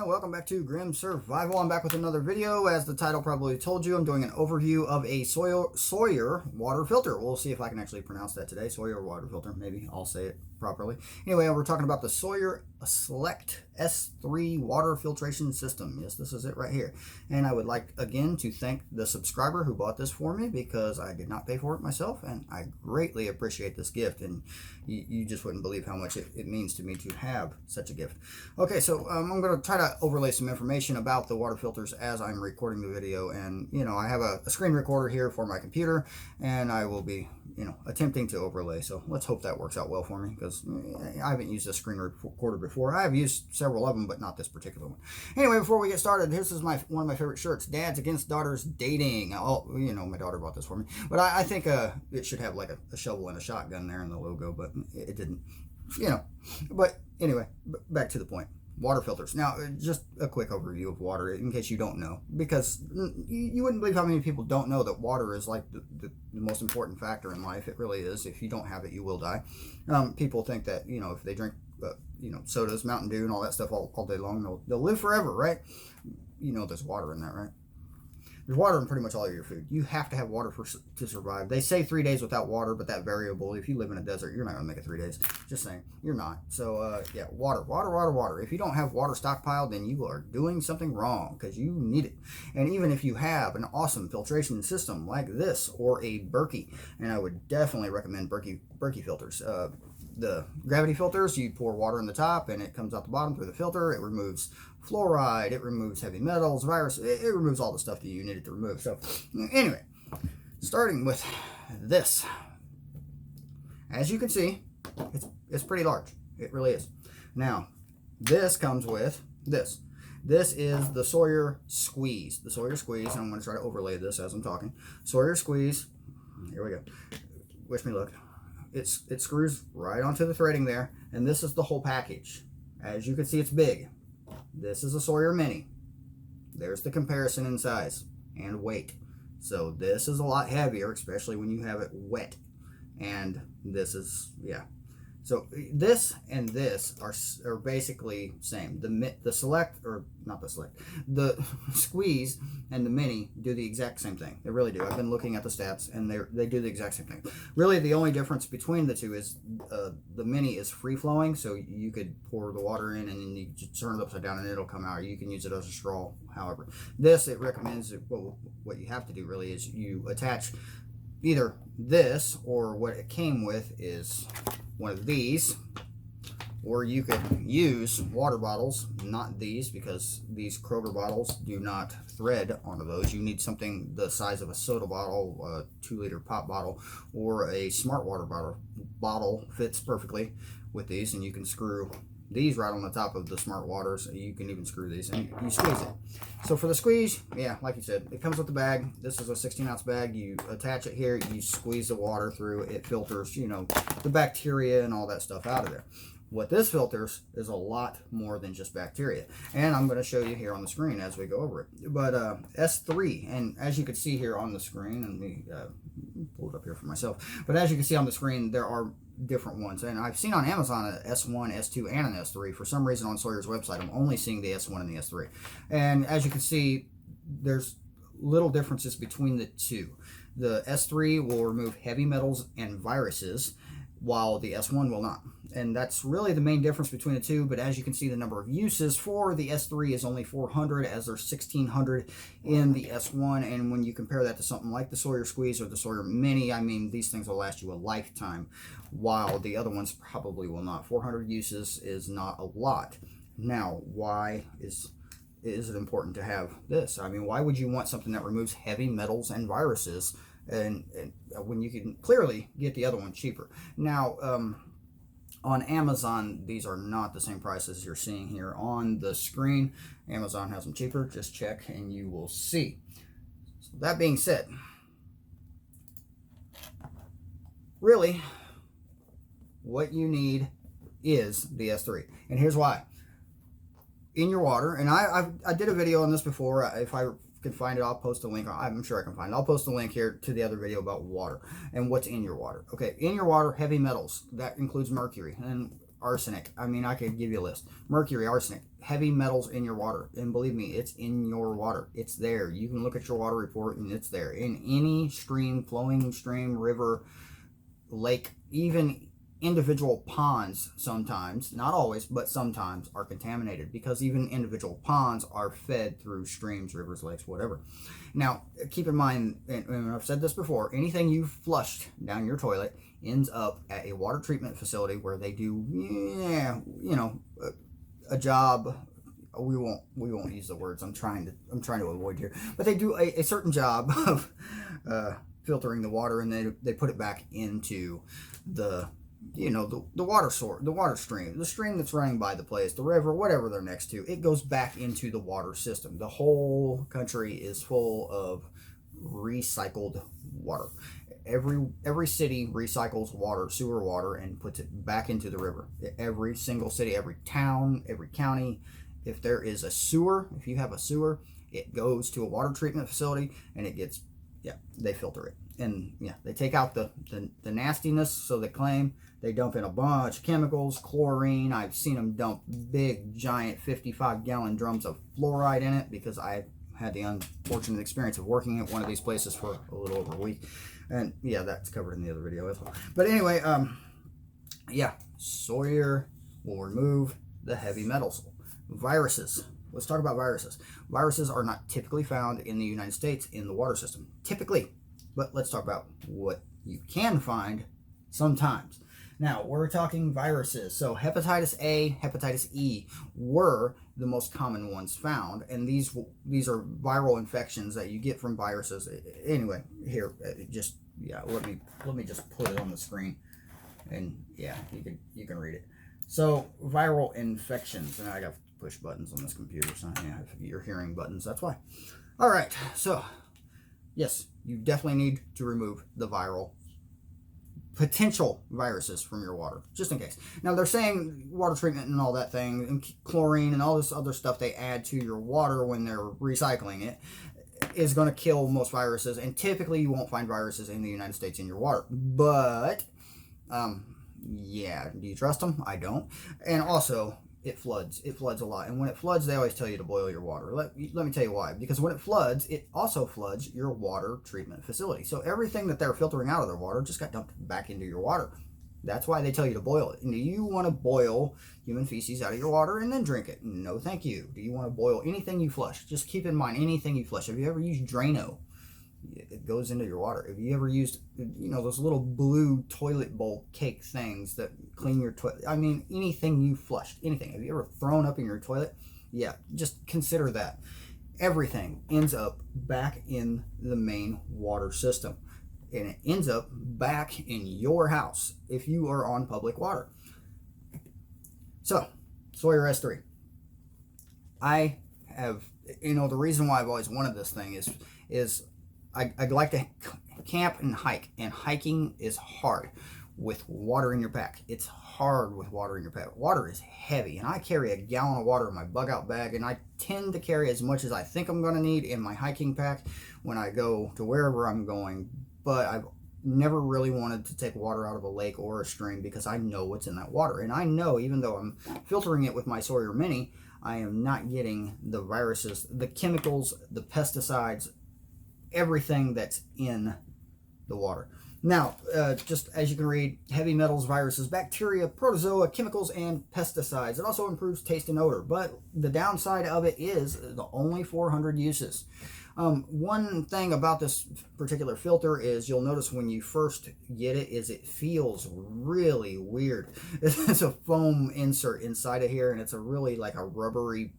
Welcome back to Grim Survival. I'm back with another video. As the title probably told you, I'm doing an overview of a Sawyer water filter. We'll see if I can actually pronounce that today. Sawyer water filter. Maybe I'll say it properly. Anyway, we're talking about the Sawyer Select S3 water filtration system. Yes, this is it right here. And I would like, again, to thank the subscriber who bought this for me because I did not pay for it myself, and I greatly appreciate this gift, and you just wouldn't believe how much it means to me to have such a gift. Okay, so I'm going to try to overlay some information about the water filters as I'm recording the video, and I have a screen recorder here for my computer, and I will be attempting to overlay. So let's hope that works out well for me, because I haven't used a screen recorder before. I have used several of them, but not this particular one. Anyway, before we get started, this is one of my favorite shirts, Dads Against Daughters Dating. Oh, my daughter bought this for me, but I think it should have like a shovel and a shotgun there in the logo, but it didn't, but anyway, back to the point. Water filters. Now, just a quick overview of water in case you don't know, because you wouldn't believe how many people don't know that water is like the most important factor in life. It really is. If you don't have it, you will die. People think that, if they drink, sodas, Mountain Dew, and all that stuff all day long, they'll live forever, right? There's water in that, right? There's water in pretty much all of your food. You have to have water to survive. They say 3 days without water, but that variable. If you live in a desert, you're not going to make it 3 days. Just saying. You're not. So, yeah, water. If you don't have water stockpiled, then you are doing something wrong, because you need it. And even if you have an awesome filtration system like this or a Berkey, and I would definitely recommend Berkey filters. The gravity filters, you pour water in the top and it comes out the bottom through the filter. It removes fluoride, it removes heavy metals, virus, it removes all the stuff that you need it to remove. So anyway, starting with this. As you can see, it's pretty large. It really is. Now, this comes with this. This is the Sawyer Squeeze. The Sawyer Squeeze, and I'm going to try to overlay this as I'm talking. Sawyer Squeeze. Here we go. Wish me luck. It screws right onto the threading there, and this is the whole package. As you can see, it's big. This is a Sawyer Mini. There's the comparison in size and weight. So this is a lot heavier, especially when you have it wet. And this is, yeah. So this and this are basically same. The Select, or not the Select, the Squeeze and the Mini do the exact same thing. They really do. I've been looking at the stats, and they do the exact same thing. Really, the only difference between the two is the Mini is free flowing, so you could pour the water in and then you just turn it upside down and it'll come out. Or you can use it as a straw. However, this, it recommends, well, what you have to do really is you attach either this, or what it came with is one of these, or you could use water bottles, not these, because these Kroger bottles do not thread onto those. You need something the size of a soda bottle, a 2-liter pop bottle, or a smart water bottle fits perfectly with these, and you can screw these right on the top of the smart waters. You can even screw these and you squeeze it. So for the squeeze, yeah, like you said, it comes with the bag. This is a 16-ounce bag. You attach it here, you squeeze the water through, it filters, the bacteria and all that stuff out of there. What this filters is a lot more than just bacteria, and I'm going to show you here on the screen as we go over it. But S3, and as you can see here on the screen, and let me pull it up here for myself, but as you can see on the screen, there are different ones, and I've seen on Amazon an S1, S2, and an S3. For some reason on Sawyer's website, I'm only seeing the S1 and the S3, and as you can see, there's little differences between the two. The S3 will remove heavy metals and viruses, while the S1 will not. And that's really the main difference between the two. But as you can see, the number of uses for the S3 is only 400, as there's 1600 in the S1. And when you compare that to something like the Sawyer Squeeze or the Sawyer Mini, I mean, these things will last you a lifetime, while the other ones probably will not. 400 uses is not a lot. Now, why is it important to have this? I mean, why would you want something that removes heavy metals and viruses and when you can clearly get the other one cheaper? Now, on Amazon, these are not the same prices you're seeing here on the screen. Amazon has them cheaper. Just check and you will see. So that being said, really, what you need is the S3. And here's why. In your water, and I did a video on this before. If I can find it, I'll post a link. I'm sure I can find it. I'll post a link here to the other video about water and what's in your water. Okay, in your water, heavy metals. That includes mercury and arsenic. I mean, I could give you a list. Mercury, arsenic, heavy metals in your water. And believe me, it's in your water. It's there. You can look at your water report and it's there. In any stream, flowing stream, river, lake, even individual ponds sometimes, not always, but sometimes are contaminated, because even individual ponds are fed through streams, rivers, lakes, whatever. Now, keep in mind, and I've said this before, anything you've flushed down your toilet ends up at a water treatment facility where they do, a job. We won't use the words I'm trying to avoid here, but they do a certain job of filtering the water, and they put it back into the water source, the water stream, the stream that's running by the place, the river, whatever they're next to. It goes back into the water system. The whole country is full of recycled water. Every city recycles water, sewer water, and puts it back into the river. Every single city, every town, every county. If there is a sewer, if you have a sewer, it goes to a water treatment facility, and it gets, they filter it. And they take out the nastiness, so they claim. They dump in a bunch of chemicals, chlorine. I've seen them dump big, giant 55-gallon drums of fluoride in it, because I had the unfortunate experience of working at one of these places for a little over a week. And that's covered in the other video as well. But anyway, Sawyer will remove the heavy metals. Viruses. Let's talk about viruses. Viruses are not typically found in the United States in the water system. Typically. But let's talk about what you can find sometimes. Now, we're talking viruses. So hepatitis A, hepatitis E were the most common ones found, and these are viral infections that you get from viruses. Anyway, here, let me just put it on the screen, and you can read it. So viral infections, and I got to push buttons on this computer, so if you're hearing buttons, that's why. All right, so yes, you definitely need to remove the potential viruses from your water, just in case. Now, they're saying water treatment and all that thing, and chlorine and all this other stuff they add to your water when they're recycling it, is going to kill most viruses, and typically you won't find viruses in the United States in your water. But, do you trust them? I don't. And also, it floods. It floods a lot. And when it floods, they always tell you to boil your water. Let me tell you why. Because when it floods, it also floods your water treatment facility. So everything that they're filtering out of their water just got dumped back into your water. That's why they tell you to boil it. And do you want to boil human feces out of your water and then drink it? No, thank you. Do you want to boil anything you flush? Just keep in mind, anything you flush. Have you ever used Drano? It goes into your water. Have you ever used, those little blue toilet bowl cake things that clean your toilet? I mean, anything you flushed, anything. Have you ever thrown up in your toilet? Yeah, just consider that. Everything ends up back in the main water system, and it ends up back in your house if you are on public water. So, Sawyer S3. I have, the reason why I've always wanted this thing is I'd like to camp and hike, and hiking is hard with water in your pack. It's hard with water in your pack. Water is heavy, and I carry a gallon of water in my bug out bag, and I tend to carry as much as I think I'm going to need in my hiking pack when I go to wherever I'm going. But I've never really wanted to take water out of a lake or a stream, because I know what's in that water, and I know, even though I'm filtering it with my Sawyer Mini, I am not getting the viruses, the chemicals, the pesticides, everything that's in the water. Now, just as you can read, heavy metals, viruses, bacteria, protozoa, chemicals, and pesticides. It also improves taste and odor, but the downside of it is the only 400 uses. One thing about this particular filter is you'll notice when you first get it is it feels really weird. It's a foam insert inside of here, and it's a really like a rubbery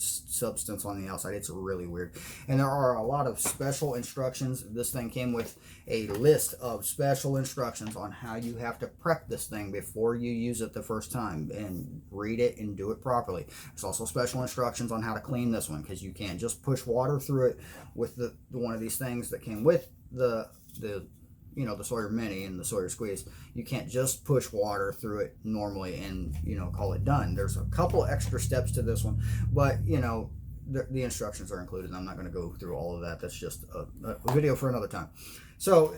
substance on the outside. It's really weird, and there are a lot of special instructions. This thing came with a list of special instructions on how you have to prep this thing before you use it the first time, and read it and do it properly. There's also special instructions on how to clean this one, because you can't just push water through it with the one of these things that came with the Sawyer Mini and the Sawyer Squeeze. You can't just push water through it normally and, call it done. There's a couple extra steps to this one, but, the instructions are included, and I'm not going to go through all of that. That's just a video for another time. So,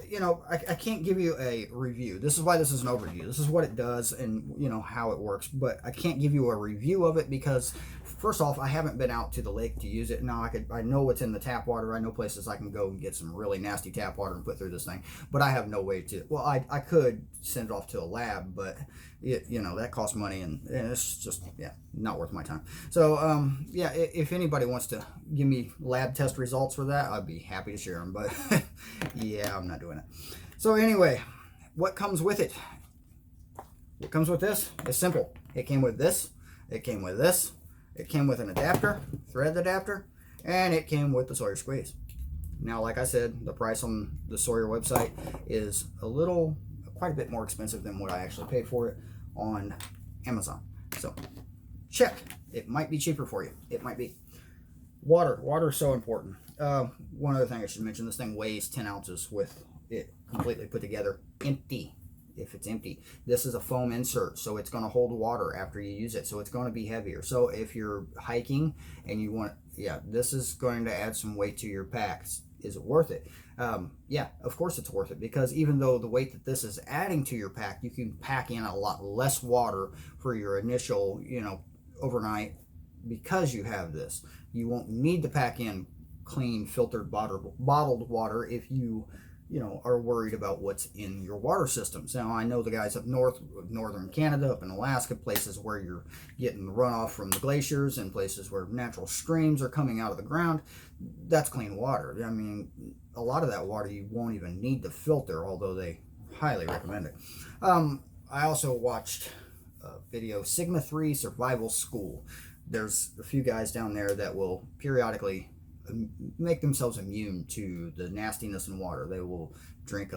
I can't give you a review. This is why this is an overview. This is what it does and, how it works, but I can't give you a review of it, because first off, I haven't been out to the lake to use it. Now I know what's in the tap water. I know places I can go and get some really nasty tap water and put through this thing, but I have no way to. Well, I could send it off to a lab, but that costs money, and it's just not worth my time. So yeah, if anybody wants to give me lab test results for that, I'd be happy to share them. But yeah, I'm not doing it. So anyway, what comes with it? What comes with this is simple. It came with this. It came with this. It came with an adapter, thread adapter, and it came with the Sawyer squeeze. Now, like I said, the price on the Sawyer website is quite a bit more expensive than what I actually paid for it on Amazon. So check. It might be cheaper for you. It might be. Water is so important. One other thing I should mention, this thing weighs 10 ounces with it completely put together, empty. If it's empty, this is a foam insert, so it's going to hold water after you use it, so it's going to be heavier. So if you're hiking and you want, this is going to add some weight to your packs. Is it worth it? Yeah, of course it's worth it, because even though the weight that this is adding to your pack, you can pack in a lot less water for your initial, overnight, because you have this. You won't need to pack in clean, filtered, bottled water if you are worried about what's in your water systems. Now, I know the guys up north, northern Canada, up in Alaska, places where you're getting the runoff from the glaciers and places where natural streams are coming out of the ground, that's clean water. I mean, a lot of that water you won't even need to filter, although they highly recommend it. I also watched a video, Sigma 3 Survival School. There's a few guys down there that will periodically make themselves immune to the nastiness in water. They will drink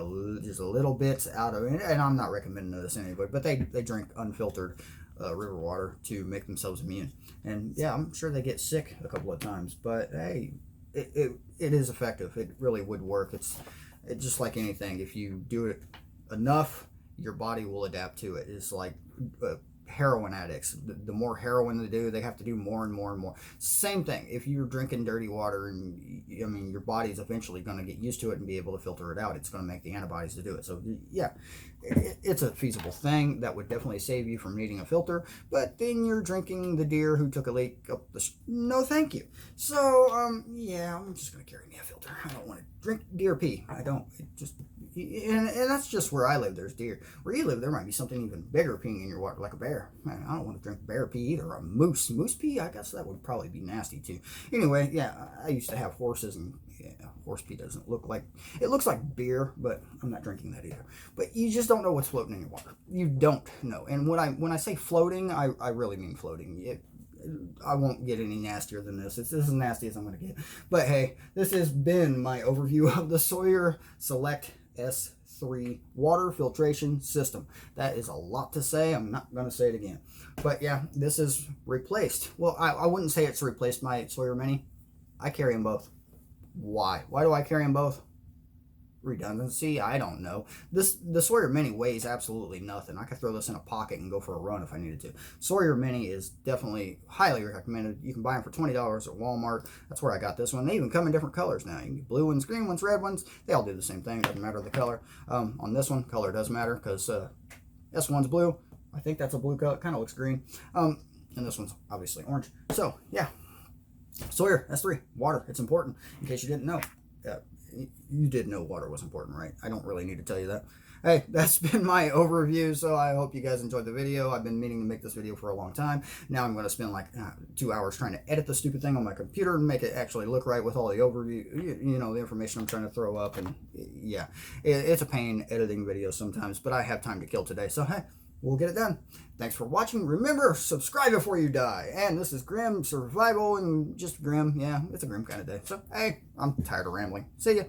just a little bit out of it, and I'm not recommending this to anybody, but they drink unfiltered river water to make themselves immune. And yeah, I'm sure they get sick a couple of times, but hey, it is effective. It really would work. It's just like anything. If you do it enough, your body will adapt to it. It's like heroin addicts. The more heroin they do, they have to do more and more and more. Same thing. If you're drinking dirty water, and your body's eventually going to get used to it and be able to filter it out. It's going to make the antibodies to do it. So yeah, it's a feasible thing that would definitely save you from needing a filter. But then you're drinking the deer who took a leak up the no thank you. So yeah, I'm just going to carry me a filter. I don't want to drink deer pee. I don't. And that's just where I live. There's deer. Where you live, there might be something even bigger peeing in your water, like a bear. Man, I don't want to drink bear pee either. A moose pee, I guess that would probably be nasty too. Anyway, yeah, I used to have horses, and horse pee doesn't look like, it looks like beer, but I'm not drinking that either. But you just don't know what's floating in your water. You don't know. And when I say floating, I really mean floating. I won't get any nastier than this. It's as nasty as I'm going to get. But hey, this has been my overview of the Sawyer Select S3 water filtration system. That is a lot to say. I'm not going to say it again. But yeah, this is replaced. Well, I wouldn't say it's replaced my Sawyer Mini. I carry them both. Why? Why do I carry them both? Redundancy? I don't know. The Sawyer Mini weighs absolutely nothing. I could throw this in a pocket and go for a run if I needed to. Sawyer Mini is definitely highly recommended. You can buy them for $20 at Walmart. That's where I got this one. They even come in different colors now. You can get blue ones, green ones, red ones. They all do the same thing. Doesn't matter the color. On this one, color does matter, because S1's blue. I think that's a blue color. It kind of looks green. And this one's obviously orange. So yeah, Sawyer S3 water. It's important. In case you didn't know. You did know water was important, right? I don't really need to tell you that. Hey, that's been my overview, so I hope you guys enjoyed the video. I've been meaning to make this video for a long time. Now I'm going to spend like 2 hours trying to edit the stupid thing on my computer and make it actually look right with all the overview, the information I'm trying to throw up. And yeah, it's a pain editing videos sometimes, but I have time to kill today, so hey, we'll get it done. Thanks for watching. Remember, subscribe before you die. And this is Grim Survival, and just grim. Yeah, it's a grim kind of day. So, hey, I'm tired of rambling. See ya.